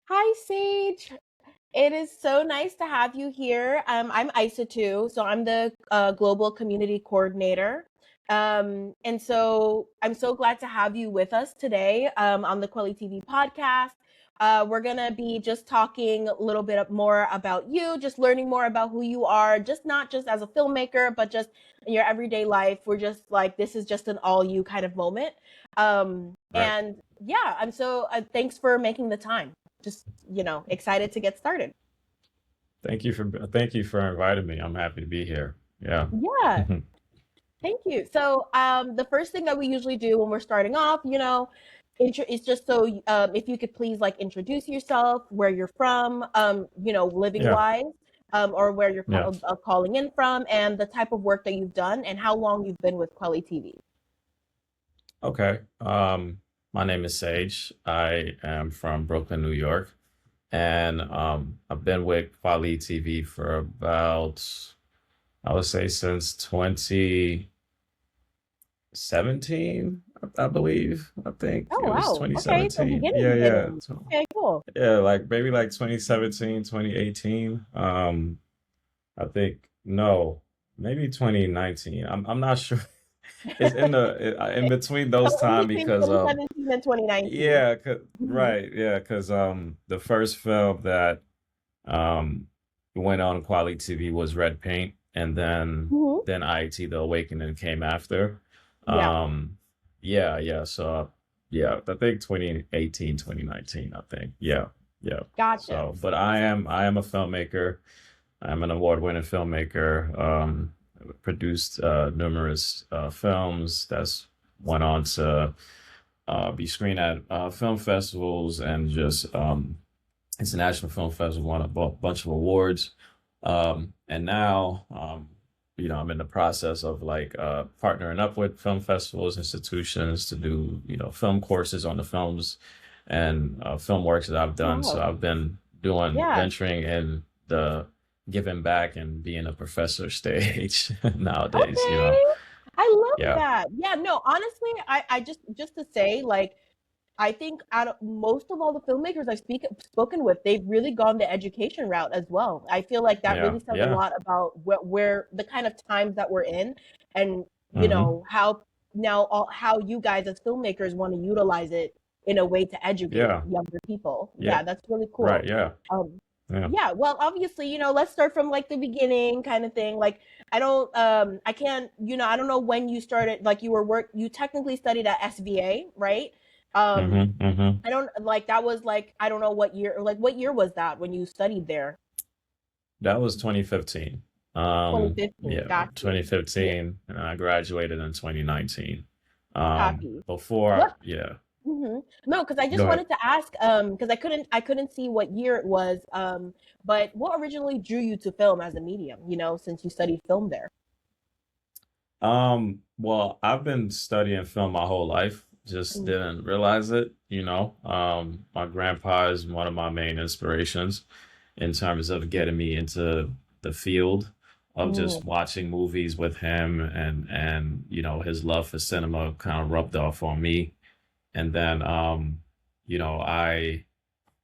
Hi, Sage. It is so nice to have you here. I'm Isa too, so I'm the global community coordinator. And so I'm so glad to have you with us today on the kweliTV podcast. We're gonna be just talking a little bit more about you, just learning more about who you are, just not just as a filmmaker, but just in your everyday life. We're just like this is just an all you kind of moment. Right. And yeah, I'm so thanks for making the time. Just excited to get started. Thank you for inviting me. I'm happy to be here. Yeah. Yeah, thank you. So the first thing that we usually do when we're starting off, is just so if you could please like introduce yourself, where you're from, living Yeah. wise, or where you're Yeah. calling in from, and the type of work that you've done, and how long you've been with Quelly TV. Okay. My name is Sage. I am from Brooklyn, New York, and I've been with kweliTV for about, I would say, since 2017, I believe. I think Oh it was wow. Okay, so 2017. beginning, Yeah, yeah. beginning. Okay, cool. Yeah, like maybe like 2017, 2018. I think no, maybe 2019. I'm not sure. It's in between those So in time between because 2017 and 2019. yeah, Mhm. right, yeah, because the first film that um went on Quality TV was Red Paint, and Mhm. then AYITI The Awakening came after. Yeah, Um yeah, yeah, so yeah, I think 2018, 2019. I think. Yeah, yeah. gotcha. So, but I am a filmmaker. I'm an award-winning filmmaker. Produced numerous films that's went on to be screened at film festivals and just international film festival, won a bunch of awards. And now, I'm in the process of like partnering up with film festivals, institutions to do, film courses on the films and film works that I've done. So Wow. I've been doing Yeah. venturing in the giving back and being a professor stage nowadays, Okay. I love Yeah. that. Yeah, no, honestly, I just to say, like, I think out of most of all the filmmakers I've spoken with, they've really gone the education route as well. I feel like that Yeah. really says a Yeah. lot about where the kind of times that we're in, and Hmm. how now how you guys as filmmakers want to utilize it in a way to educate Yeah. younger people. Yeah. Yeah, that's really Right. cool. Yeah. Um, Yeah. yeah, well, obviously, let's start from like the beginning kind of thing. Like, I can't, I don't know when you started, like you technically studied at SVA, right? Um, Hmm. Hmm. I don't like that was like I don't know what year was that when you studied there? That was 2015. 2015. Yeah, Got you. Yeah, 2015, and I graduated in 2019. copy. Before, What? yeah, No, because I go just ahead. wanted to ask, because I couldn't see what year it was, but what originally drew you to film as a medium? Since you studied film there. Well, I've been studying film my whole life, just Mm. didn't realize it. My grandpa is one of my main inspirations in terms of getting me into the field of just Mm. watching movies with him and his love for cinema kind of rubbed off on me. And then I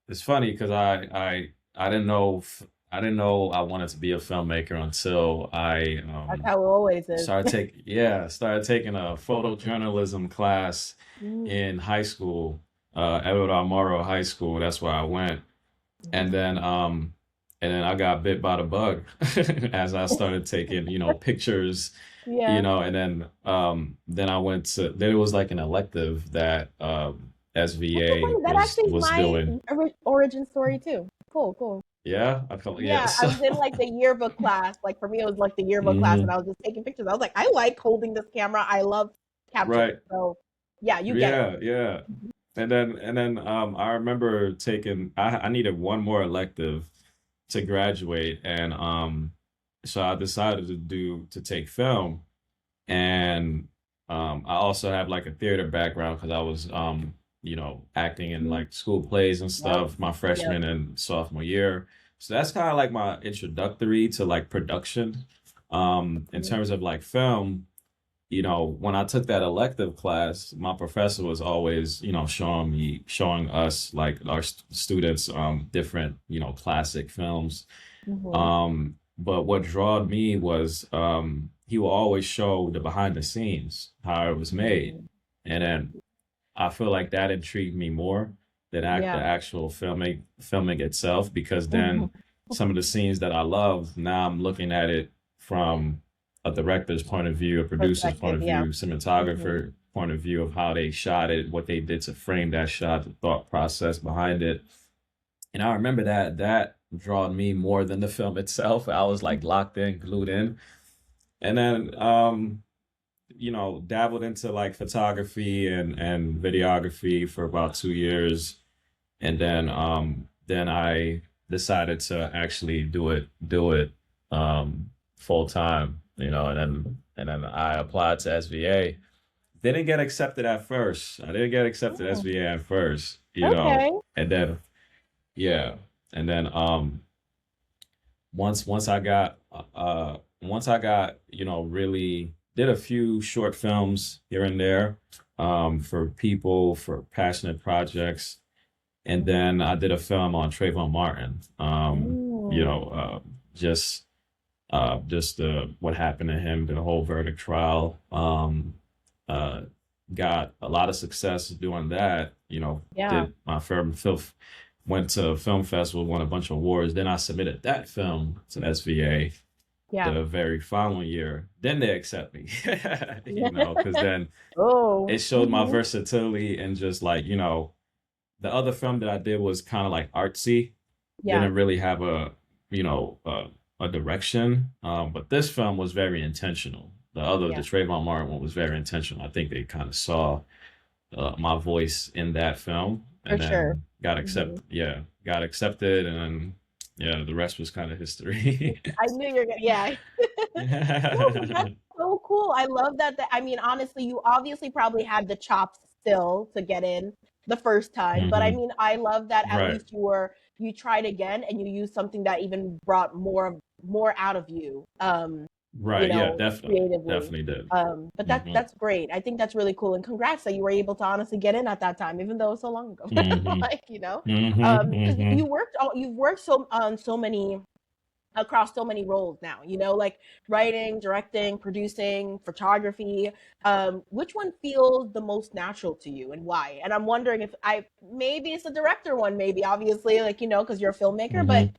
it's funny because I didn't know I didn't know I wanted to be a filmmaker until I That's how it always is. started taking a photojournalism class Mm. in high school, Edward R. Murrow High School. That's where I went, and Mhm. then um and then I got bit by the bug as I started taking pictures, Yeah. and then I went to then it was like an elective that That's so SVA funny. That was actually is was my doing. origin story too. Cool, cool. Yeah, I felt yeah. Yeah, I So, was in like the yearbook class. Like for me, it was like the yearbook class, and hmm I was just taking pictures. I was like, I like holding this camera. I love capturing. right, So, yeah, you get it. yeah, yeah. And then I remember taking I needed one more elective to graduate, and so I decided to take film, and I also have like a theater background because I was acting in Mhm. like school plays and Yep. stuff my Yep. freshman and sophomore year. So that's kind of like my introductory to like production. In Mhm. terms of like film, when I took that elective class, my professor was always, showing us like our students, different, classic films. Mm-hmm. But what drawed me was, he will always show the behind the scenes, how it was made. Mm-hmm. And then I feel like that intrigued me more than the Yeah. actual filming itself, because Mm-hmm. then some of the scenes that I love, now I'm looking at it from a director's point of view, a producer's point Perspective. of Yeah. view, Mm-hmm. cinematographer point of view of how they shot it, what they did to frame that shot, the thought process behind it. And I remember that drawed me more than the film itself. I was like locked in, glued in. And then dabbled into like photography and videography for about 2 years. And then I decided to actually do it full time, and then I applied to SVA. Didn't get accepted at first. I didn't get accepted Oh, SVA at first, okay. and then yeah, and then once I got really did a few short films here and there, for people, for passionate projects. And Mm-hmm. then I did a film on Trayvon Martin, Mm. just what happened to him, the whole verdict trial. Uh, got a lot of success doing that. Yeah. Did my film, went to film festival, won a bunch of awards. Then I submitted that film to SVA Yeah. the very following year. Then they accept me, because then Oh. it showed my Mm-hmm. versatility, and just like, the other film that I did was kind of like artsy, Yeah. didn't really have a direction. But this film was very intentional. The Yeah. Trayvon Martin one was very intentional. I think they kind of saw my voice in that film, For and sure. then Mm-hmm. got accepted, and then yeah, the rest was kind of history. I knew you're gonna, yeah. No, but that's so cool. I love that. I mean, honestly, you obviously probably had the chops still to get in the first time, but I Hmm. mean, I love that at Right. least you tried again and you used something that even brought more out of you, Right. Yeah. creatively. Definitely did. But Hmm. that's great. I think that's really cool, and congrats that you were able to honestly get in at that time, even though it was so long ago. Hmm. Like, because Hmm. you've worked so on so many across so many roles now, like writing, directing, producing, photography. Which one feels the most natural to you and why? And I'm wondering if I maybe it's the director one, maybe obviously, like, because you're a filmmaker, but Hmm.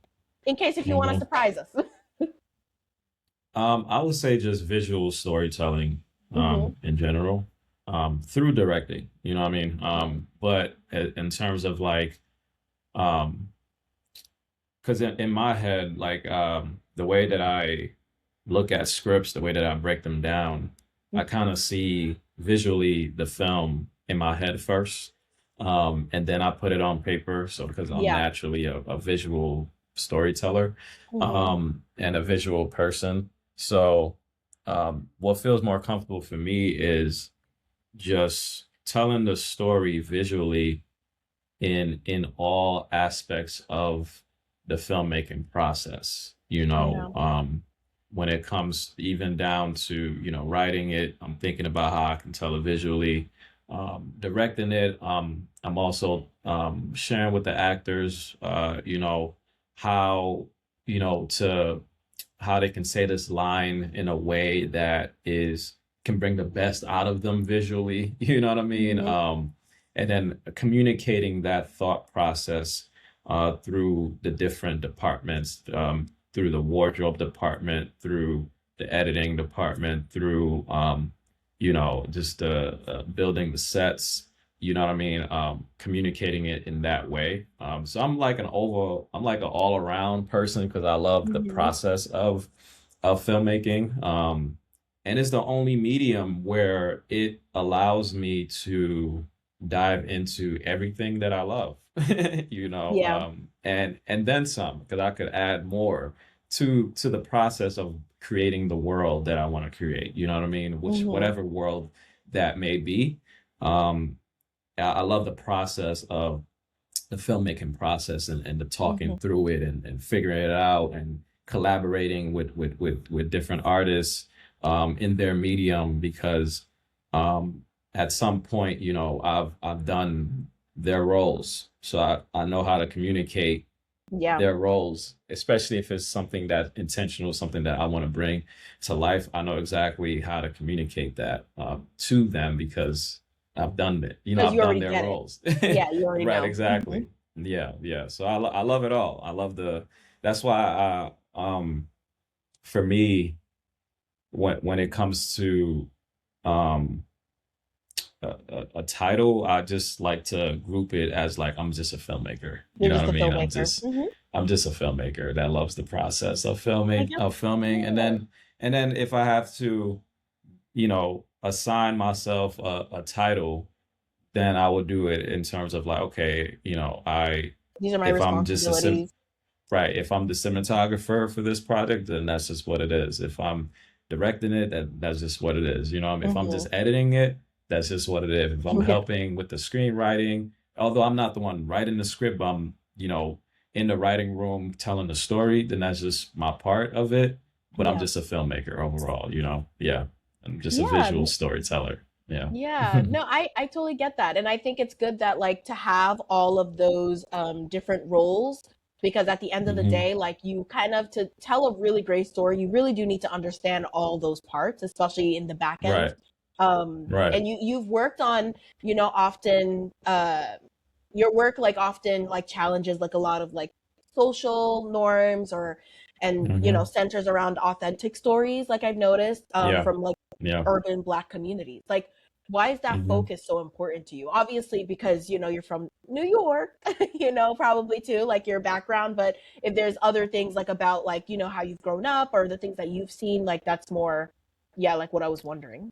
in case if you want to Hmm. surprise us. I would say just visual storytelling, Hmm. in general, through directing. You know what I mean? But in terms of like, um, because in my head, like, the way that I look at scripts, the way that I break them down, I kind of see visually the film in my head first, and then I put it on paper. So because I'm Yeah. naturally a visual storyteller, Hmm. and a visual person, so what feels more comfortable for me is just telling the story visually in all aspects of the filmmaking process. Yeah. When it comes even down to, writing it, I'm thinking about how I can tell it visually. Directing it, I'm also, sharing with the actors, how, to how they can say this line in a way that is can bring the best out of them visually. You know what I mean? Hmm. And then communicating that thought process, through the different departments, through the wardrobe department, through the editing department, through, just building the sets. You know what I mean? Communicating it in that way. So I'm like an all around person, because I love the Hmm. process of filmmaking. And it's the only medium where it allows me to dive into everything that I love, Yeah. and then some, because I could add more to the process of creating the world that I want to create. You know what I mean? Which Hmm. whatever world that may be. Um, I love the process of the filmmaking process, and the Hmm. talking through it, and figuring it out, and collaborating with different artists, in their medium because um, at some point, I've done their roles, so I know how to communicate Yeah. their roles, especially if it's something that's intentional, something that I want to bring to life. I know exactly how to communicate that to them because I've done it. Because I've you done already their get it. roles. Yeah, you already Right, know. Hmm. exactly. Yeah, yeah. So I love it all. I love that's why for me, when it comes to um a title, I just like to group it as like I'm just a filmmaker. You You're know what just I a mean? filmmaker. Hmm. I'm just a filmmaker that loves the process of I filming guess. and Yeah. then if I have to, assign myself a title, then I would do it in terms of like, okay, I These are my if I'm just a sim responsibilities. right, if I'm the cinematographer for this project, then that's just what it is. If I'm directing it, that's just what it is. If I'm Hmm. just editing it, that's just what it is. If I'm Yeah. helping with the screenwriting, although I'm not the one writing the script, but I'm, in the writing room telling the story, then that's just my part of it. But I'm Yeah. just a filmmaker overall. Yeah. I'm just a Yeah. visual storyteller. Yeah. Yeah, no, I totally get that. And I think it's good that like to have all of those different roles because at the end of the Hmm. day, like you kind of to tell a really great story, you really do need to understand all those parts, especially in the back end. Right. Right. And you've worked on, often your work like often like challenges like a lot of like social norms or and Hmm. centers around authentic stories like I've noticed Yeah. from like Yeah. urban Black communities. Like, why is that Hmm. focus so important to you? Obviously, because you're from New York, probably too, like your background. But if there's other things like about like how you've grown up or the things that you've seen, like that's more, yeah, like what I was wondering.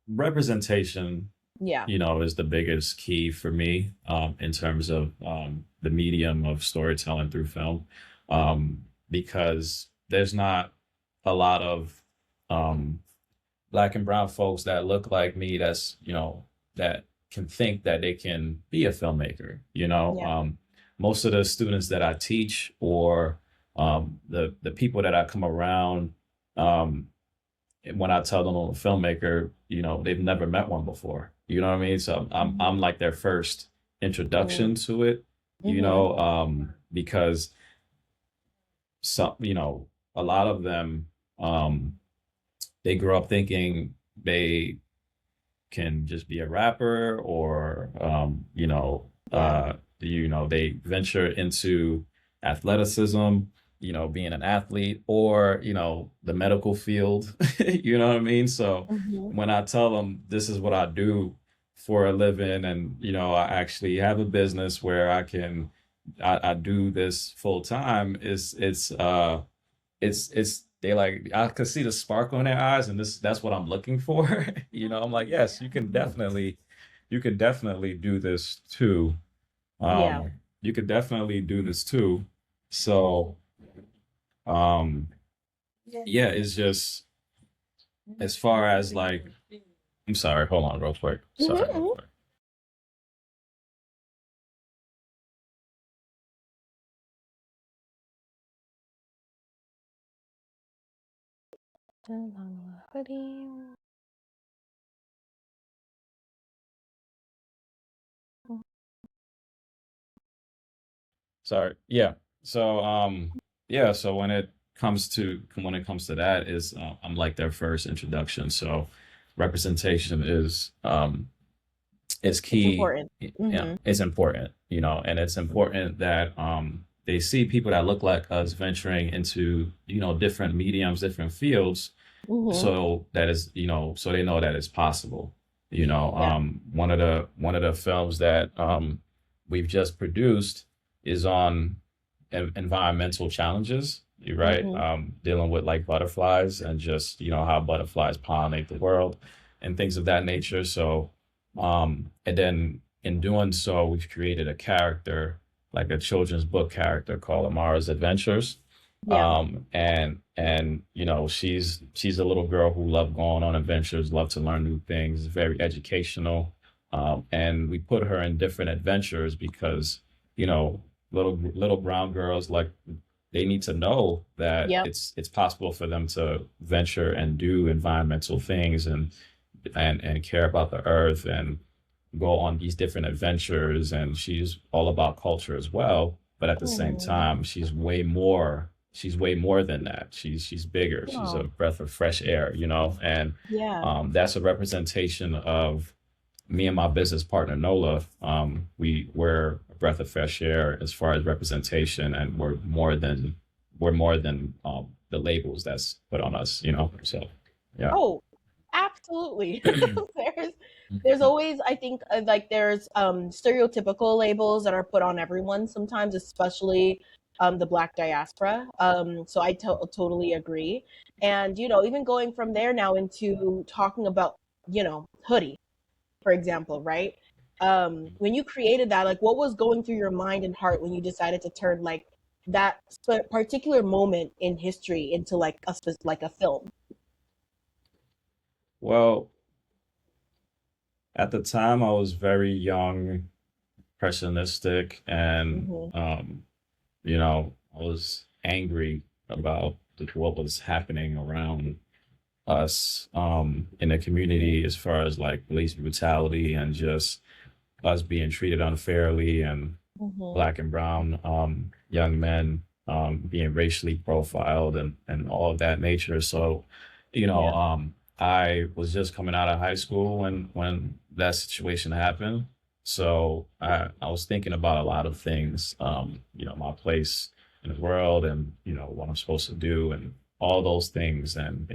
Representation, Yeah, is the biggest key for me in terms of the medium of storytelling through film, because there's not a lot of um, black and brown folks that look like me that can think that they can be a filmmaker. yeah, Most of the students that I teach or the people that I come around. Um, when I tell them I'm a filmmaker, they've never met one before. You know what I mean? So hmm, I'm like their first mm, introduction to it, hmm, because some, a lot of them, um, they grow up thinking they can just be a rapper or yeah, they venture into athleticism, being an athlete or the medical field. You know what I mean? So hmm, when I tell them this is what I do for a living and I actually have a business where I do this full time, it's they like I could see the sparkle in their eyes and that's what I'm looking for. I'm like, yes, you can definitely do this too. yeah, You could definitely do this too. So um yeah, it's just as far as like I'm sorry, hold on real quick. Sorry, real hmm. quick. Sorry. Yeah. So yeah, so when it comes to that is I'm like their first introduction. So representation is It's key. important. Yeah, Hmm. it's important, and it's important that they see people that look like us venturing into, different mediums, different fields, Hmm. so that is, so they know that it's possible. Yeah. One of the films that we've just produced is on environmental challenges. You're right. Hmm. Dealing with like butterflies and just how butterflies pollinate the world and things of that nature. So, and then in doing so, we've created a character, like a children's book character called Amara's Adventures. Yeah. And she's a little girl who loved going on adventures, loved to learn new things, very educational. And we put her in different adventures because, you know, little brown girls like they need to know that Yep. it's possible for them to venture and do environmental things and care about the earth and go on these different adventures. And she's all about culture as well, but at the same Mhm. time she's way more than that. She's bigger. She's a Oh, breath of fresh air, and yeah. that's a representation of me and my business partner Nola. We're a breath of fresh air as far as representation, and we're more than the labels that's put on us, so yeah. Oh, absolutely. There's there's always, I think, like there's stereotypical labels that are put on everyone sometimes, especially the Black diaspora. So I totally agree. And even going from there now into talking about, hoodie, for example, right? When you created that, like what was going through your mind and heart when you decided to turn like that particular moment in history into like like a film? Well, at the time I was very young, pessimistic, and Hmm. I was angry about what was happening around us in the community as far as like police brutality and just us being treated unfairly, and Hmm. black and brown young men being racially profiled and all of that nature. So, Yeah. I was just coming out of high school when that situation happened. So I was thinking about a lot of things, my place in the world, and what I'm supposed to do and all those things. And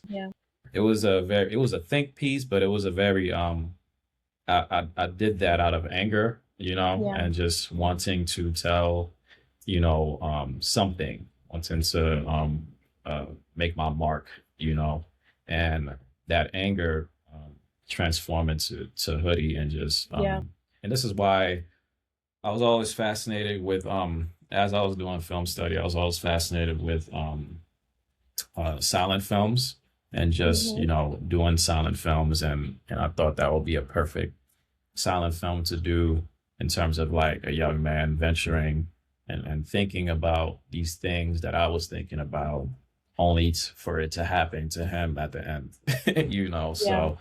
Yeah. it was a think piece, but it was a very I did that out of anger, Yeah. and just wanting to tell, something, wanting to uh, make my mark, and that anger transformed into hoodie, and just Yeah. and this is why I was always fascinated with as I was doing film study, I was always fascinated with silent films, and just Hmm. doing silent films, and I thought that would be a perfect silent film to do in terms of like a young man venturing and thinking about these things that I was thinking about, only for it to happen to him at the end. Yeah. So,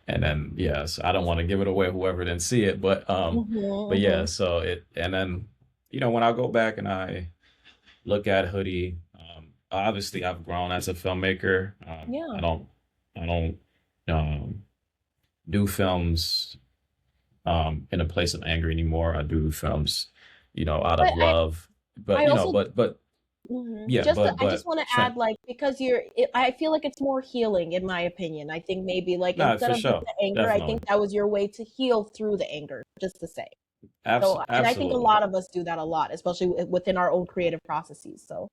and then yes, I don't want to give it away whoever didn't see it, but yeah, Hmm. so it and then when I go back and I look at hoodie, obviously I've grown as a filmmaker. I Yeah. don't um do films in a place of anger anymore. I do films, out But of love. But I also yeah, just but I just but want to Trent, add like because I feel like it's more healing in my opinion. I think maybe like no, instead for of just sure, the anger, I definitely, think that was your way to heal through the anger, just to say. So, and I think a absolutely. lot of us do that a lot, especially within our own creative processes. So,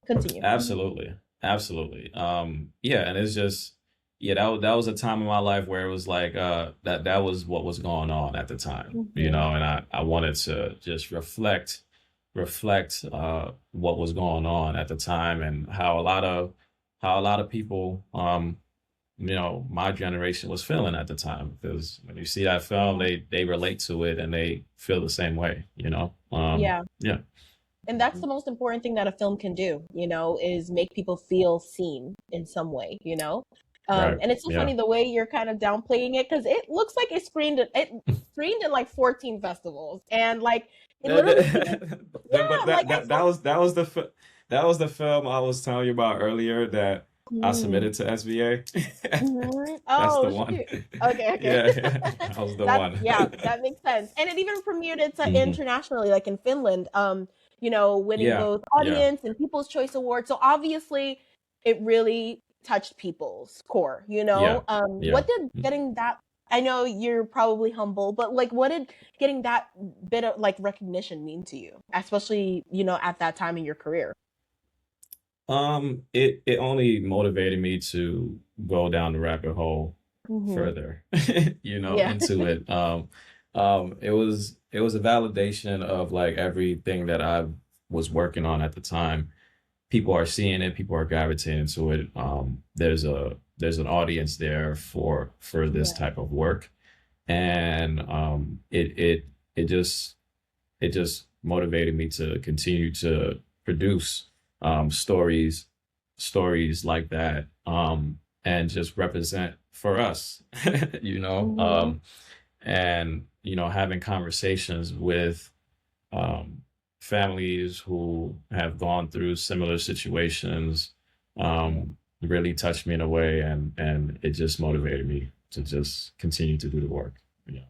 continue. Absolutely. Absolutely. Yeah, and it's just yeah, that was a time in my life where it was like that was what was going on at the time, Hmm. and I wanted to just reflect what was going on at the time, and how a lot of people my generation was feeling at the time, because when you see that film, Yeah. they relate to it and they feel the same way. Yeah. Yeah. And that's the most important thing that a film can do, is make people feel seen in some way, Right. And it's so Yeah. funny the way you're kind of downplaying it because it looks like it screened in like 14 festivals and like it That, literally even but yeah, like I that was the film I was telling you about earlier that I saw. submitted to SVA. That's the Oh one. shoot. Okay, okay. Yeah, that was the That's one. yeah, that makes sense. And it even premiered it to Hmm. internationally, like in Finland, winning Yeah, both yeah, audience and People's Choice Awards. So obviously it really touched people's core, yeah, yeah. What did getting that I know you're probably humble, but like what did getting that bit of like recognition mean to you, especially, at that time in your career? It only motivated me to go down the rabbit hole Hmm. further, Yeah. into it. It was a validation of like everything that I was working on at the time. People are seeing it, people are gravitating to it. There's an audience there for this Yeah. type of work, and it just motivated me to continue to produce stories, stories like that, and just represent for us, you know, Mhm. and having conversations with um, families who have gone through similar situations really touched me in a way, and it just motivated me to just continue to do the work. Yeah,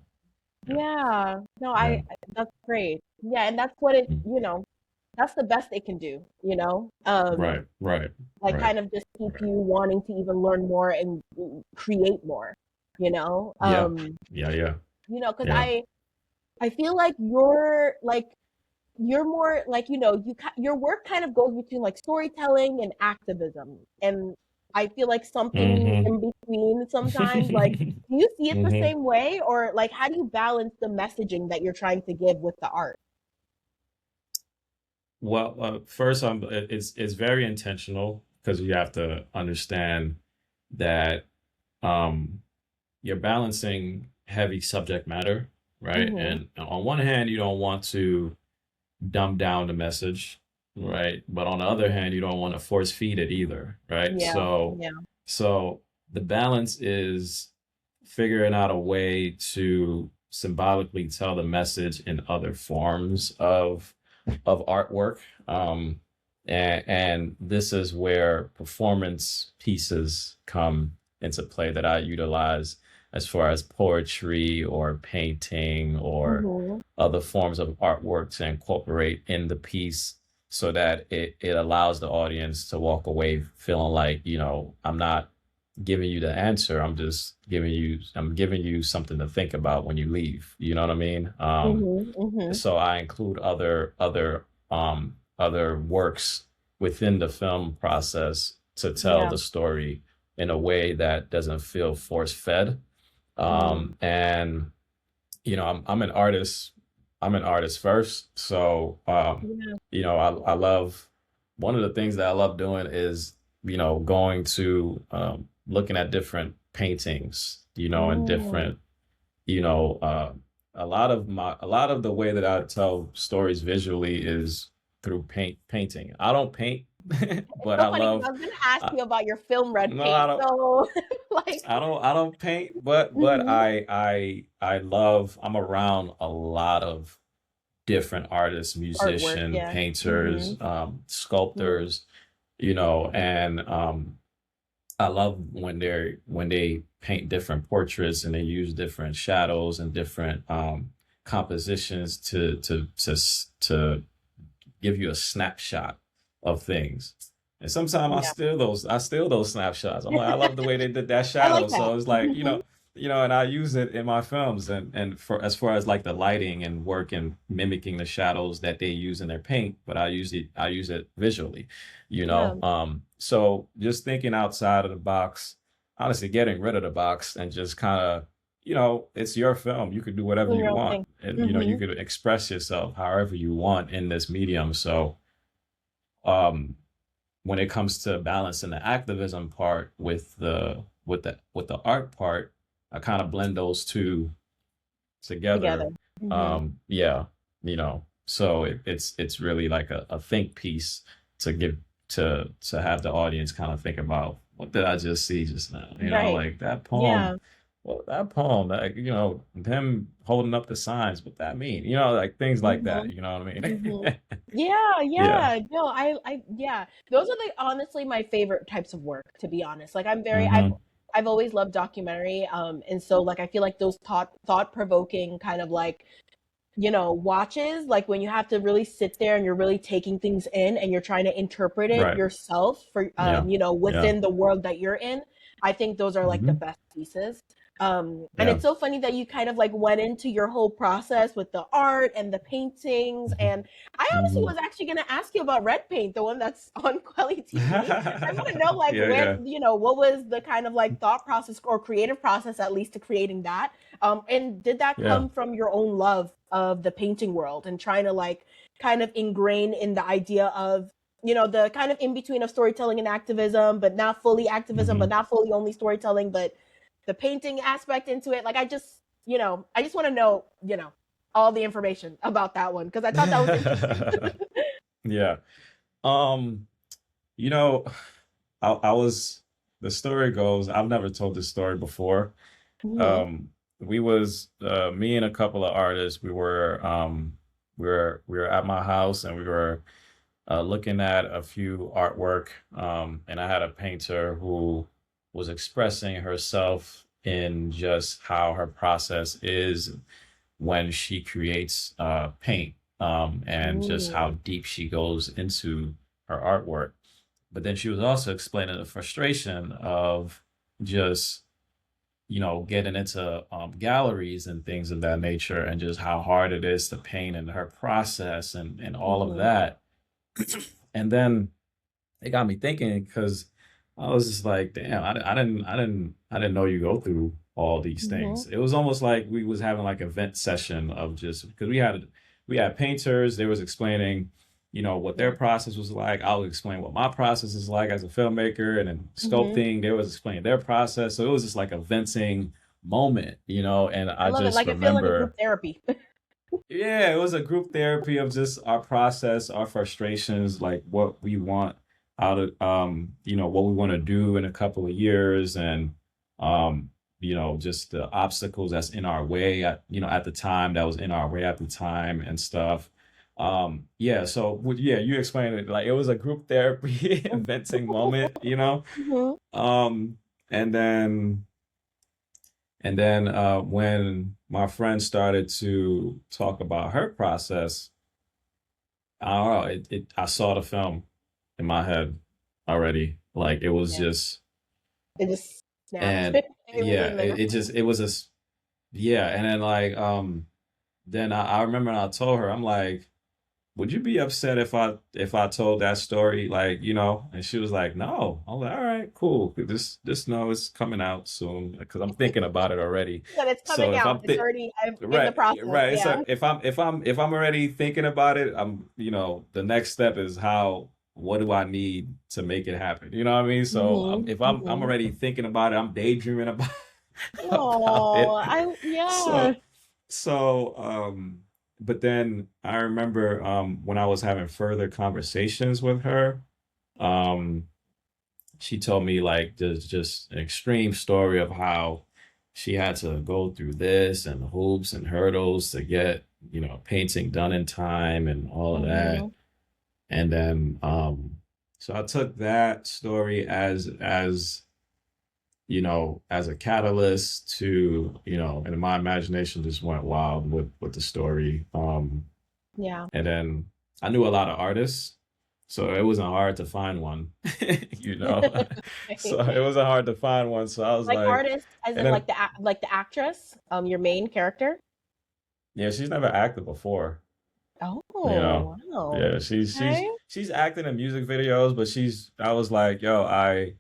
yeah, Yeah. No, yeah. that's great. Yeah, and that's what it, Mm. that's the best it can do, Right, right, like right, kind of just keep right. you wanting to even learn more and create more, you know? Yeah, yeah, yeah, Because yeah. I feel like you're more like your work kind of goes between like storytelling and activism, and I feel like something Mm-hmm. in between sometimes. Like, do you see it the Mm-hmm. same way, or like how do you balance the messaging that you're trying to give with the art? Well, first, it's very intentional because you have to understand that um, you're balancing heavy subject matter, right? Mm-hmm. And on one hand, you don't want to dumb down the message, right? But on the other hand, you don't want to force feed it either, right? Yeah, So, yeah. so the balance is figuring out a way to symbolically tell the message in other forms of artwork. And this is where performance pieces come into play that I utilize as far as poetry or painting or Mm-hmm. other forms of artwork to incorporate in the piece so that it allows the audience to walk away feeling like, I'm not giving you the answer. I'm giving you something to think about when you leave. You know what I mean? Mm-hmm. Mm-hmm. So I include other works within the film process to tell Yeah. the story in a way that doesn't feel force fed. Mm. And I'm an artist. I'm an artist first. So, Yeah. I love one of the things that I love doing is, going to looking at different paintings, and Mm. different, you know, uh, a lot of the way that I tell stories visually is through painting. I don't paint, It's but so I funny because love, I was gonna ask I, you about your film red no, I paint. don't. So like I don't paint, but hmm I love I'm around a lot of different artists, artwork, musician, yeah. painters, Mm-hmm. sculptors, and I love when they paint different portraits and they use different shadows and different compositions to give you a snapshot of things. And sometimes Yeah. I steal those snapshots. I'm like, I love the way they did that I like shadow. that. So it's like, and I use it in my films and for as far as like the lighting and work and mimicking the shadows that they use in their paint, but I use it visually, Yeah. So just thinking outside of the box, honestly getting rid of the box and just kind of it's your film. You could do whatever Doing you your own want. thing. And, you Mm-hmm. could express yourself however you want in this medium. So, um, when it comes to balancing the activism part with the art part, I kind of blend those two Together. together. Mm-hmm. Yeah, so it's really like a think piece to give to have the audience kind of think about what did I just see just now? Right. Like that poem. Yeah. Well, that poem, that them holding up the signs, what that mean? Like things like Mm-hmm. that. You know what I Mm-hmm. mean? Yeah, Yeah. yeah. No, yeah. Those are like honestly my favorite types of work, to be honest. Like Mm-hmm. I've always loved documentary. And so like I feel like those thought provoking kind of like watches, like when you have to really sit there and you're really taking things in and you're trying to interpret it Right. yourself for, Yeah. Yeah. within the world that you're in. I think those are like the Hmm. best pieces. And Yeah. it's so funny that you kind of like went into your whole process with the art and the paintings. Hmm. And I honestly Hmm. was actually going to ask you about red paint, the one that's on Quelly TV. I want to know like Yeah. Yeah. what was the kind of like thought process or creative process, at least, to creating that. And did that Yeah. come from your own love of the painting world and trying to like kind of ingrain in the idea of, the kind of in between of storytelling and activism, but not fully activism, but Hmm. not fully only storytelling, but the painting aspect into it? Like, I just want to know, all the information about that one because I thought that was interesting. Yeah. Um, You know, I was the story goes, I've never told this story before. Mhm. Um, we was me and a couple of artists, we were at my house and we were looking at a few artwork, and I had a painter who was expressing herself in just how her process is when she creates paint, and just how Mm. deep she goes into her artwork. But then she was also explaining the frustration of just, getting into galleries and things of that nature, and just how hard it is to paint and her process and all of Mhm. that. And then it got me thinking because I was just like, damn, I didn't know you go through all these Mhm. things. It was almost like we was having like a vent session of just because we had painters. They was explaining, what their Yeah. process was like. I'll explain what my process is like as a filmmaker, and then Mhm. sculpting. They was explaining their process. So it was just like a venting moment, and I I love it. just Like I feel like a group remember. therapy. Yeah, it was a group therapy of just our process, our frustrations, like what we want out of, what we want to do in a couple of years, and just the obstacles that's in our way at the time, that was in our way at the time and stuff. Yeah, so yeah, you explained it like it was a group therapy venting moment. Mhm. Um, and then when my friend started to talk about her process, I don't know, I saw the film in my head already. Like it was Yeah. just, It just snapped. and It was yeah, in there. it was yeah. And then like, then I remember I told her, I'm like, would you be upset if I told that story, like, and she was like, no. I was like, all right, cool, just know it's coming out soon because I'm thinking about it already. But it's So coming if out. I'm It's th already I'm in the right, process. right, Yeah. so if I'm already thinking about it, the next step is what do I need to make it happen, you know what I mean? So Mhm. if I'm Mhm. already thinking about it, I'm daydreaming about about Oh, it. yeah. So so, but then I remember when I was having further conversations with her, um, she told me like there's just an extreme story of how she had to go through this and hoops and hurdles to get, painting done in time and all of that. Mhm. And then so I took that story as a catalyst to, and my imagination just went wild with the story. Yeah. And then I knew a lot of artists, so it wasn't hard to find one, you know. So it wasn't hard to find one. So I was Like like, artist, as and in then like the actress, your main character. yeah, she's never acted before, you know. Oh, wow. Yeah, Okay. she's acting in music videos, but I was like, yo, I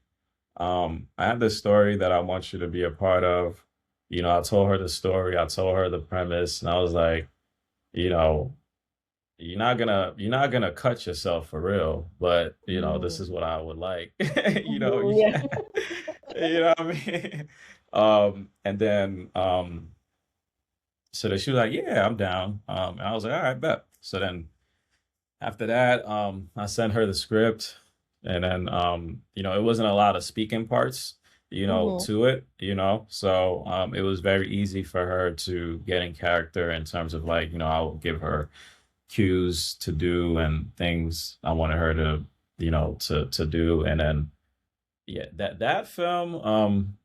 have this story that I want you to be a part of. I told her the story, I told her the premise, and I was like, you know, you're not gonna cut yourself for real, but this Mhm. is what I would like. Mhm. Yeah. Yeah. You know what I mean? And then so then she was like, yeah, I'm down. And I was like, all right, bet. So then after that, I sent her the script, and then it wasn't a lot of speaking parts, Mhm. to it, so it was very easy for her to get in character in terms of like, I'll give her cues to do and things I wanted her to, to do. And then yeah, that film,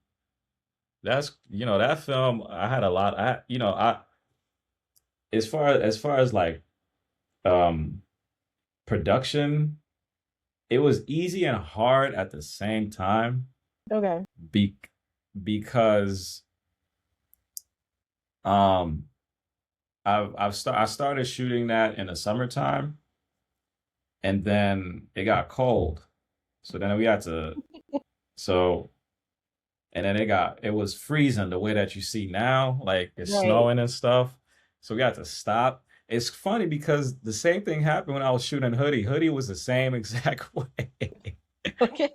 that film, I had a lot. I as far as like um production, it was easy and hard at the same time, Okay. be because um I started shooting that in the summertime, and then it got cold, so then we had to so and then it was freezing the way that you see now, like it's Right. snowing and stuff. So we had to stop. It's funny because the same thing happened when I was shooting Hoodie. Hoodie was the same exact way. Okay.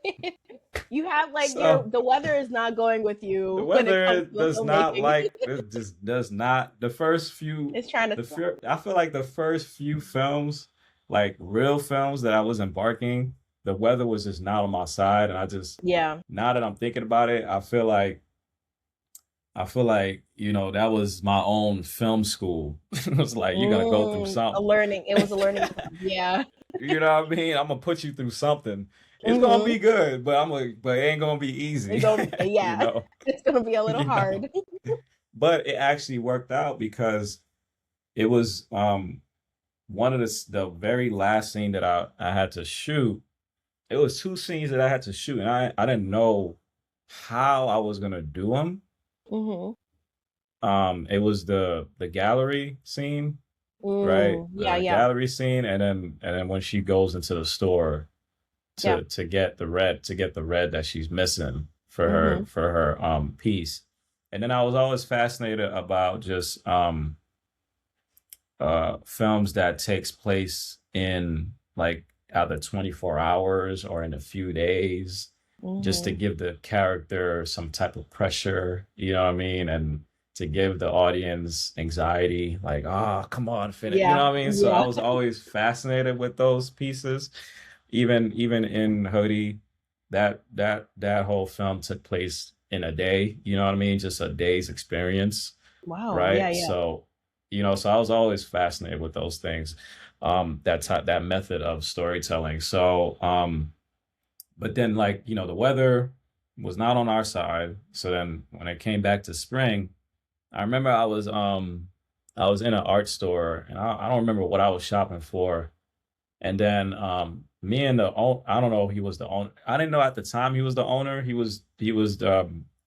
You have like So the weather is not going with the you when it comes weather to the does not filmmaking. like it just does not. The first few It's trying to the stop. fear I feel like the first few films, like real films that I was embarking, the weather was just not on my side, and I just, Yeah. now that I'm thinking about it, I feel like, that was my own film school. It was like, you're gonna go through A something. learning. It was a learning curve. Yeah. You know what I mean? I'm gonna put you through something. It's gonna Mm-hmm. be good, but it ain't gonna be It's easy. going you yeah. know, It's gonna be a little you know. hard. But it actually worked out because it was one of the very last scene that I had to shoot. It was two scenes that I had to shoot, and I didn't know how I was gonna do them. Mm-hmm. It was the gallery scene, right? Yeah, The yeah. gallery scene, and then when she goes into the store Yeah. to get the red that she's missing for her Mm-hmm. for her piece. And then I was always fascinated about just films that takes place in like either 24 hours or in a few days, just to Mm-hmm. give the character some type of pressure, you know what I mean? And to give the audience anxiety, like, oh, come on, finish, you Yeah. know what I mean? So I Yeah. was always fascinated with those pieces. Even in Hoodie, that whole film took place in a day, you know what I mean? Just a day's experience, Wow. Yeah, right? yeah. So I was always fascinated with those things, that method of storytelling. So, but then, like, the weather was not on our side. So then when it came back to spring, I remember I was in an art store, and I don't remember what I was shopping for. And then me and I don't know, he was the owner. I didn't know at the time he was the owner. He was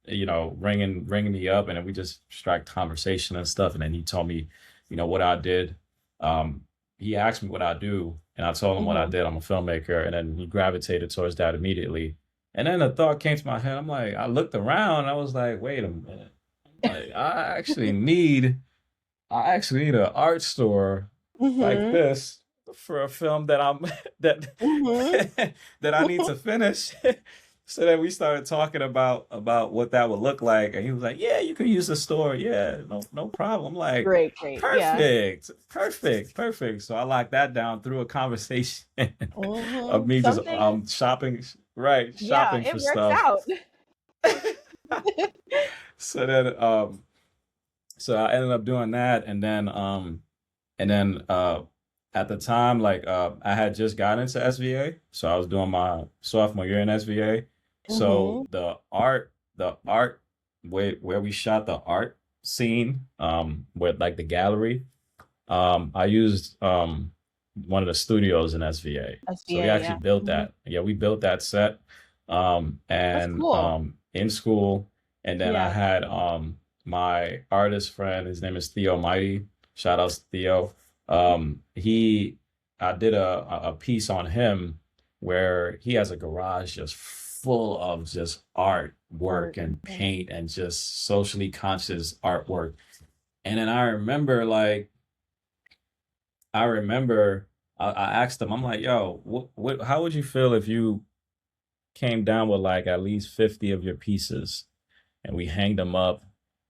ringing me up, and then we just struck conversation and stuff. And then he told me, what I did. Um, he asked me what I do, and I told him what I Mm-hmm. did. I'm a filmmaker, and then he gravitated towards that immediately. And then a thought came to my head. I'm like, I looked around, and I was like, wait a minute. Like, I actually need an art store like Mm-hmm. this for a film that I'm that Mm-hmm. that I need to finish. So then we started talking about what that would look like, and he was like, "Yeah, you can use the store. Yeah, no problem." I'm like, Great, great. Yeah. perfect, perfect, perfect. So I locked that down through a conversation Mm-hmm. of me just Something, shopping, right, yeah, shopping it for works stuff. out. So then so I ended up doing that, and then at the time, like, I had just gotten into SVA, so I was doing my sophomore year in SVA. So Mm-hmm. the art where we shot the art scene, where like the gallery, I used one of the studios in SVA. So we SBA, actually yeah. built Mm-hmm. that. Yeah, we built that set, That's and cool. in school. And then I Yeah. had my artist friend, his name is Theo Mighty. Shout out to Theo. He I did a piece on him where he has a garage just full of just artwork Art. and Mhm. paint and just socially conscious artwork. And then I remember I asked him, I'm like, yo, how would you feel if you came down with like at least 50 of your pieces, and we hanged them up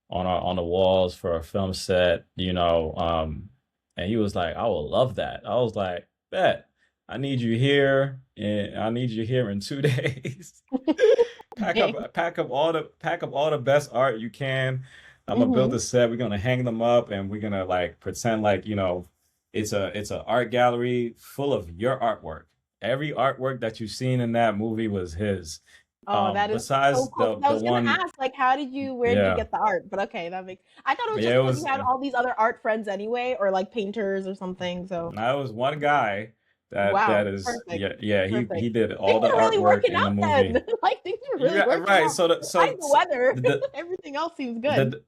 on the walls for a film set. And he was like, I would love that. I was like, bet. I need you here in 2 days. Pack up all the best art you can. I'm gonna build Mm-hmm. a set. We're gonna hang them up, and we're gonna like pretend like, it's a art gallery full of your artwork. Every artwork that you've seen in that movie was his. Oh, that is so Besides cool. the 'Cause I the was gonna one, ask, like, where did you yeah, get the art? But okay, I thought it was yeah, just it because you was. had all these other art friends anyway, or like painters or something. So I was one guy that wow, is, perfect, yeah, yeah. He perfect. did Things all the are really artwork working in the out then. movie. Like things are really Yeah, working right. out. So Besides the weather, the everything else seems good. the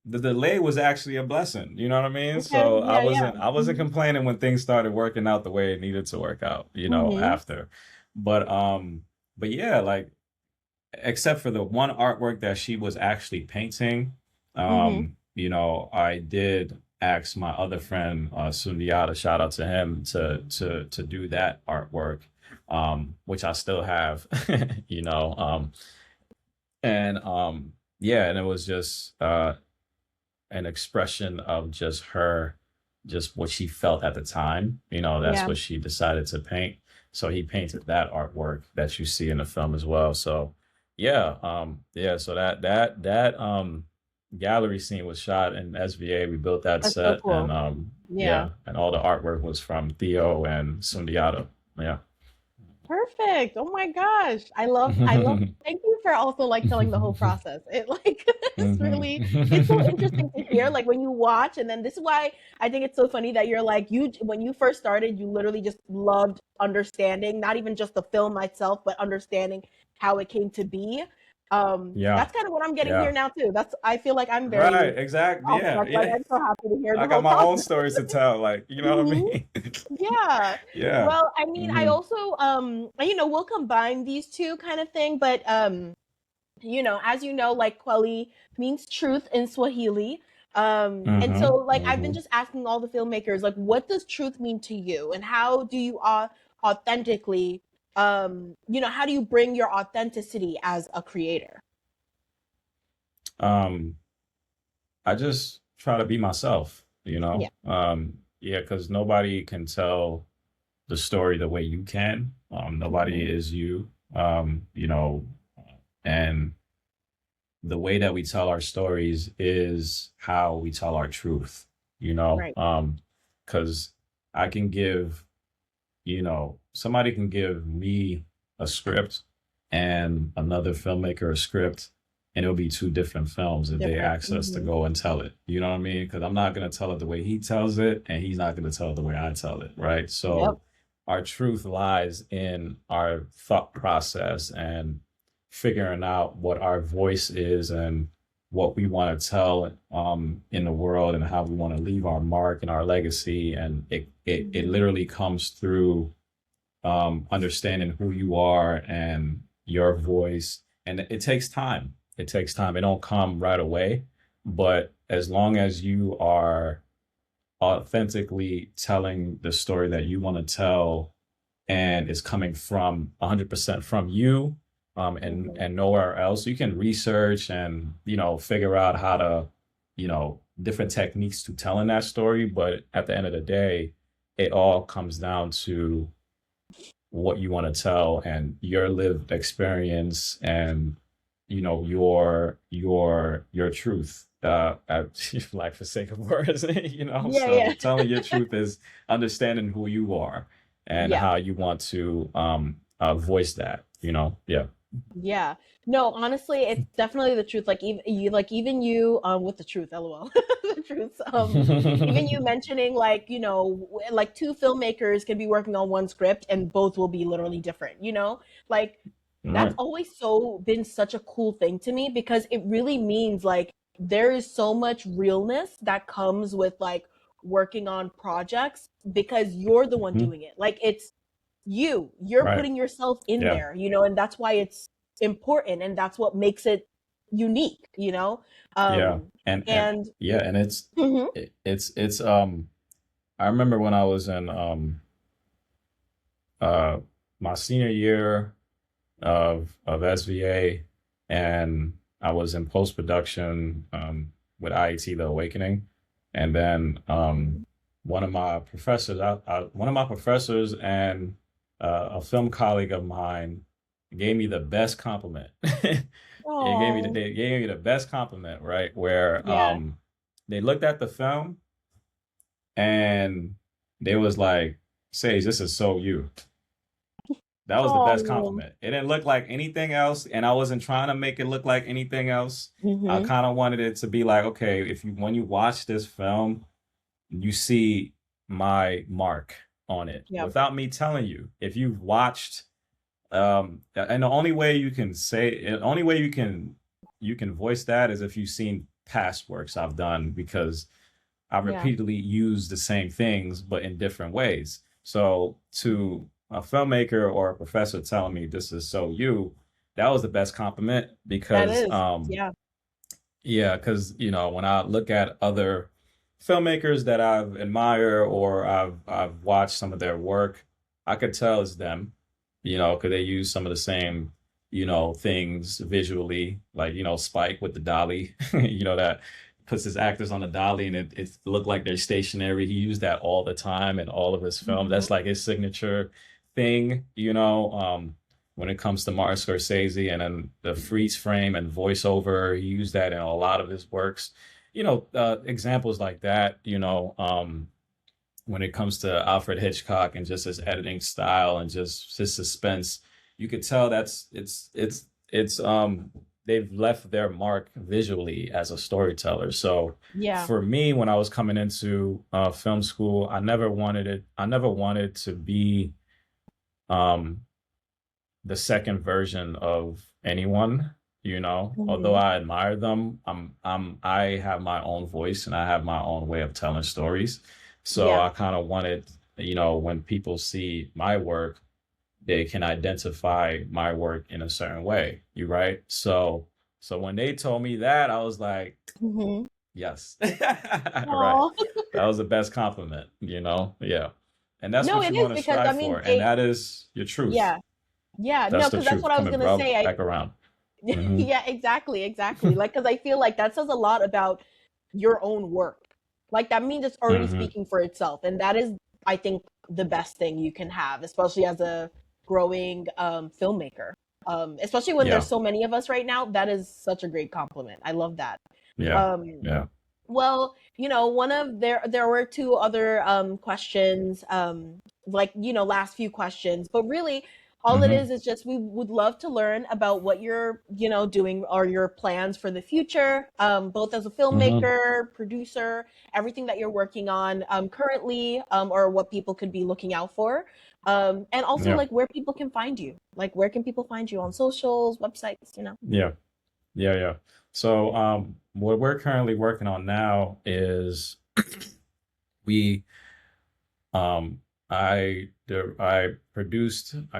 the delay was actually a blessing. You know what I mean? Okay, So I yeah, yeah. wasn't I wasn't Mm-hmm. complaining when things started working out the way it needed to work out. Mm-hmm. After, but yeah, like, except for the one artwork that she was actually painting, Mm-hmm. I did ask my other friend, Sundiata, shout out to him, to do that artwork, which I still have, you know, and yeah, and it was just an expression of just her, just what she felt at the time. That's Yeah. what she decided to paint. So he painted that artwork that you see in the film as well. So yeah, yeah. So that gallery scene was shot in SVA. We built that That's so set, and cool. Yeah. yeah, and all the artwork was from Theo and Sundiata. Yeah. Perfect. Oh my gosh. I love thank you for also like telling the whole process. It like it's really it's so interesting to hear like when you watch and then this is why I think it's so funny that you're like you when you first started you literally just loved understanding not even just the film itself but understanding how it came to be. Yeah, That's kind of what I'm getting here yeah. now too. That's I feel like I'm very Right, exactly. Yeah, awestruck. Like yeah. I'm so happy to hear the I got whole my own process. stories to tell, like, you know what I Mhm. mean? Yeah. Yeah. Well, I mean, I Hmm. also we'll combine these two kind of thing, but as you know, like Kweli means truth in Swahili. And so Hmm. like I've been Hmm. just asking all the filmmakers like what does truth mean to you and how do you authentically how do you bring your authenticity as a creator? Um, I just try to be myself, you Yeah. know? Yeah, because nobody can tell the story the way you can. Nobody Hmm. is you. You know, and the way that we tell our stories is how we tell our truth, you know? Right. Because I can give, somebody can give me a script and another filmmaker a script, and it'll be two different films if they Different. ask us to Hmm. go and tell it. You know what I mean? Because I'm not going to tell it the way he tells it, and he's not going to tell it the way I tell it, right? Yep. So our truth lies in our thought process and figuring out what our voice is and what we want to tell in the world and how we want to leave our mark and our legacy. And it Hmm. literally comes through understanding who you are and your voice. And it takes time. It takes time. It don't come right away. But as long as you are authentically telling the story that you want to tell and it's coming from 100% from you, Hmm. and nowhere else, you can research and figure out how to different techniques to telling that story, but at the end of the day it all comes down to what you want to tell and your lived experience and your truth, like for sake of words. Yeah, So yeah. telling your truth is understanding who you are and Yeah. how you want to voice that, yeah. Yeah. No, honestly, it's definitely the truth. Even you with the truth, lol. The truth. Even you mentioning like two filmmakers can be working on one script and both will be literally different, you know? Like that's Right. always so been such a cool thing to me because it really means like there is so much realness that comes with like working on projects because you're the one Mhm. doing it. Like you're Right. putting yourself in Yeah. there, and that's why it's important and that's what makes it unique. Yeah. And And yeah, and mhm. it's I remember when I was in uh my senior year of SVA, and I was in post production with IET The Awakening, and then one of my professors and a film colleague of mine gave me the best compliment. Oh, They gave me the best compliment, right? Where yeah. they looked at the film and they was like, "Sage, this is so you." That was the best Oh. compliment. It didn't look like anything else, and I wasn't trying to make it look like anything else. I Hmm. kind of wanted it to be like, okay, if you when you watch this film, you see my mark on it Yep. without me telling you. If you've watched, and the only way you can say, the only way you can voice that is if you've seen past works I've done because I Yeah. repeatedly use the same things, but in different ways. So to a filmmaker or a professor telling me this is so you, that was the best compliment That because is. Yeah. yeah, because when I look at other filmmakers that I've admired or I've watched some of their work, I could tell it's them, because they use some of the same, things visually, like Spike with the dolly, that puts his actors on the dolly and it looked like they're stationary. He used that all the time in all of his films. Hmm. That's like his signature thing, you know, when it comes to Martin Scorsese and then the freeze frame and voiceover. He used that in a lot of his works. You know, examples like that, you know, when it comes to Alfred Hitchcock and just his editing style and just his suspense, you could tell it's they've left their mark visually as a storyteller. So Yeah. for me, when I was coming into film school, I never wanted to be um the second version of anyone, you know. Although Hmm. I admire them, I have my own voice and I have my own way of telling stories. So Yeah. I kind of wanted, you know, when people see my work, they can identify my work in a certain way. You right? So when they told me that, I was like, Hmm. yes. Right. Oh. That was the best compliment, you know? Yeah. And that's No, what it you is want to because I strive mean for. And they that is your truth. yeah. Yeah, That's no, the because that's what truth. I was Coming gonna say. I back around. Hmm. yeah, exactly, exactly. Like, because I feel like that says a lot about your own work. Like that means it's already Hmm. speaking for itself, and that is, I think, the best thing you can have, especially as a growing filmmaker. Especially when there's Yeah. so many of us right now. That is such a great compliment. I love that. Yeah. Um, Yeah. well, one of there were two other questions, like, last few questions, but really all it Hmm. is just we would love to learn about what you're, doing or your plans for the future, both as a Hmm. filmmaker, producer, everything that you're working on currently, or what people could be looking out for. And also Yeah. like where people can find you. Like where can people find you on socials, websites? Yeah. Yeah. Yeah. So what we're currently working on now is we Um, I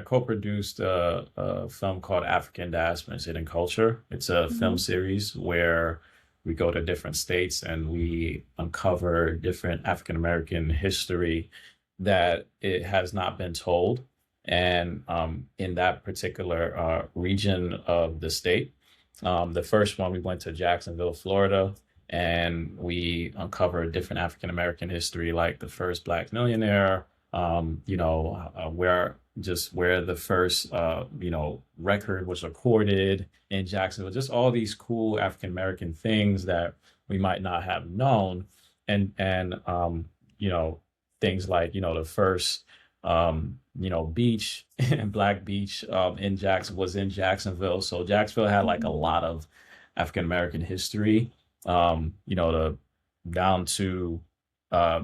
co-produced a film called African Diasporans Hidden Culture. It's a film Hmm. series where we go to different states and we uncover different African American history that it has not been told, and in that particular region of the state. The first one we went to Jacksonville, Florida, and we uncovered different African American history, like the first Black millionaire, you know, where the first, you know, record was recorded in Jacksonville, just all these cool African American things that we might not have known, and you know, things like, you know, the first you know, beach and Black Beach was in Jacksonville. So Jacksonville had like a Hmm. lot of African American history, you know, down to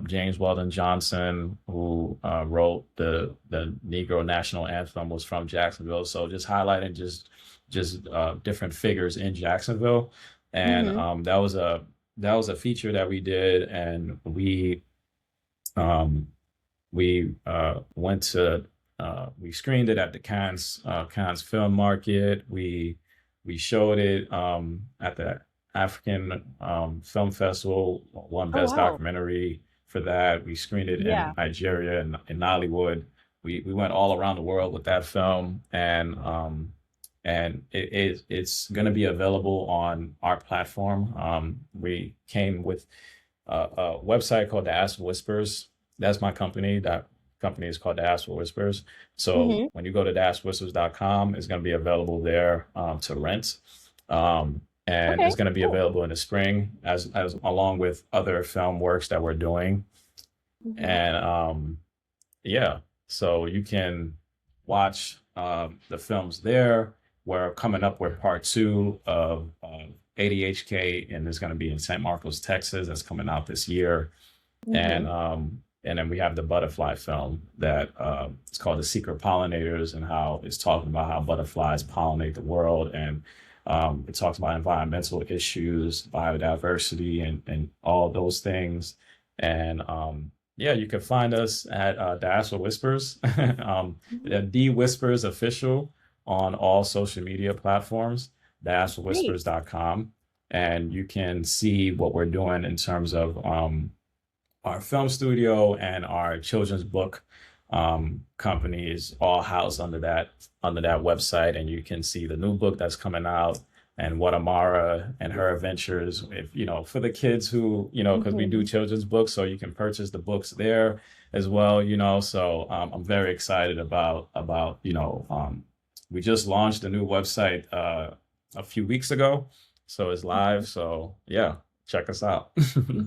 James Weldon Johnson, who wrote the Negro National Anthem, was from Jacksonville. So just highlighting just different figures in Jacksonville, and Hmm. that was a feature that we did, and um, we screened it at the Cannes Film Market. We showed it at the African Film Festival, won Oh Best wow. Documentary for that. We screened it in Yeah. Nigeria and in Nollywood. We went all around the world with that film, and it's going to be available on our platform. We came with a website called the Ask Whispers. That's my company. That company is called the Ask Whispers. So Hmm. when you go to theaskwhispers.com, it's going to be available there to rent. And Okay, it's going to be cool. available in the spring as along with other film works that we're doing. Hmm. And yeah, so you can watch the films there. We're coming up with part two of ADHK, and it's going to be in San Marcos, Texas. That's coming out this year. Hmm. And then we have the butterfly film that it's called The Secret Pollinators, and how it's talking about how butterflies pollinate the world, and it talks about environmental issues, biodiversity, and all those things. And yeah, you can find us at Diaspora Whispers, Hmm. D Whispers Official on all social media platforms, Great. diasporawhispers.com, and you can see what we're doing in terms of our film studio and our children's book company is all housed under that website, and you can see the new book that's coming out and what Amara and her adventures. If you know, for the kids who, you know, because we do Hmm. children's books, so you can purchase the books there. as well, you know. So I'm very excited about we just launched a new website a few weeks ago, so it's live. So yeah, check us out.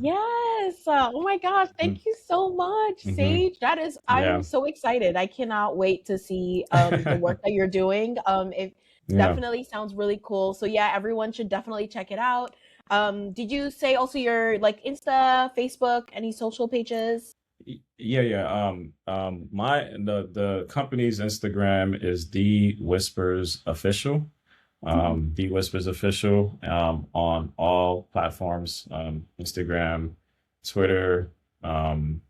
Yes. Oh my gosh. Thank you so much, Hmm. Sage. That is, I'm Yeah. so excited. I cannot wait to see the work that you're doing. It Yeah. definitely sounds really cool. So yeah, everyone should definitely check it out. Did you say also your like Insta, Facebook, any social pages? Yeah, yeah. The company's Instagram is The Whispers Official. Mhm. The Whispers Official on all platforms, Instagram, Twitter, um,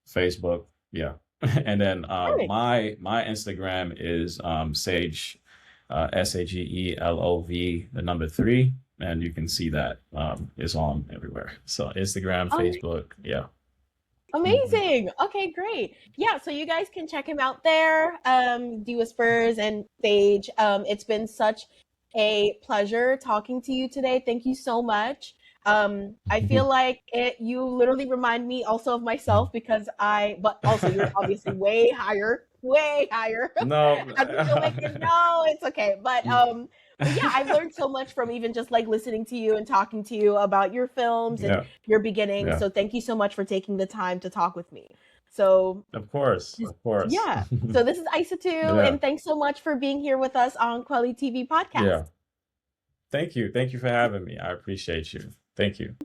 Facebook. Yeah. And then Perfect. my Instagram is Sage, SAGELOV, the number three, and you can see that is on everywhere. So Instagram, Um, Facebook, yeah. Mhm. Amazing. Okay, great. Yeah, so you guys can check him out there. D Whispers and Sage. It's been such a pleasure talking to you today. Thank you so much. I feel like you literally remind me also of myself because but also you're obviously way higher No. as a filmmaker. No, it's okay. But yeah, I've learned so much from even just like listening to you and talking to you about your films and Yeah, your beginnings. yeah. So thank you so much for taking the time to talk with me. So Of course, of course. yeah. So this is Isa too, Yeah, and thanks so much for being here with us on kweliTV podcast. yeah. Thank you. Thank you for having me. I appreciate you. Thank you.